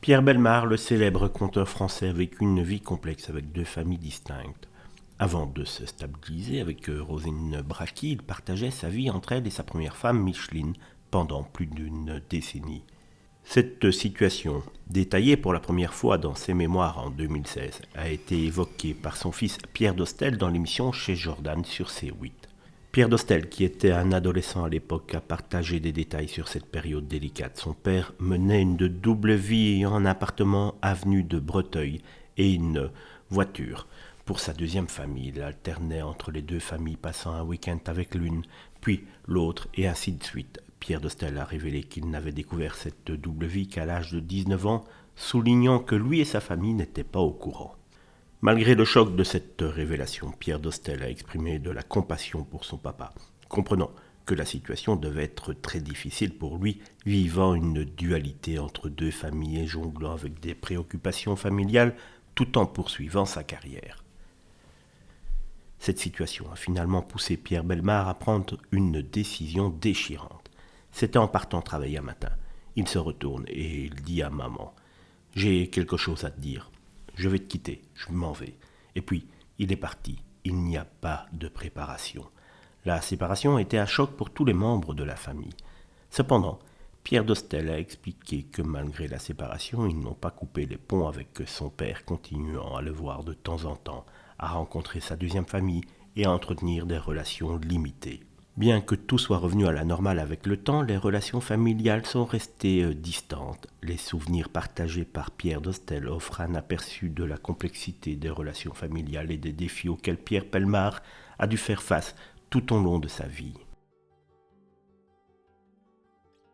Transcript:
Pierre Bellemare, le célèbre conteur français, a vécu une vie complexe avec deux familles distinctes. Avant de se stabiliser avec Rosine Bracchi, il partageait sa vie entre elle et sa première femme, Micheline, pendant plus d'une décennie. Cette situation, détaillée pour la première fois dans ses mémoires en 2016, a été évoquée par son fils Pierre Dostel dans l'émission Chez Jordan sur C8. Pierre Dostel, qui était un adolescent à l'époque, a partagé des détails sur cette période délicate. Son père menait une double vie ayant un appartement avenue de Breteuil et une voiture. Pour sa deuxième famille, il alternait entre les deux familles, passant un week-end avec l'une, puis l'autre, et ainsi de suite. Pierre Dostel a révélé qu'il n'avait découvert cette double vie qu'à l'âge de 19 ans, soulignant que lui et sa famille n'étaient pas au courant. Malgré le choc de cette révélation, Pierre Dostel a exprimé de la compassion pour son papa, comprenant que la situation devait être très difficile pour lui, vivant une dualité entre deux familles et jonglant avec des préoccupations familiales tout en poursuivant sa carrière. Cette situation a finalement poussé Pierre Bellemare à prendre une décision déchirante. C'était en partant travailler un matin. Il se retourne et il dit à maman « J'ai quelque chose à te dire. Je vais te quitter, je m'en vais. » Et puis, il est parti. Il n'y a pas de préparation. La séparation était un choc pour tous les membres de la famille. Cependant, Pierre Dostel a expliqué que malgré la séparation, ils n'ont pas coupé les ponts avec son père, continuant à le voir de temps en temps, à rencontrer sa deuxième famille et à entretenir des relations limitées. Bien que tout soit revenu à la normale avec le temps, les relations familiales sont restées distantes. Les souvenirs partagés par Pierre Dostel offrent un aperçu de la complexité des relations familiales et des défis auxquels Pierre Bellemare a dû faire face tout au long de sa vie.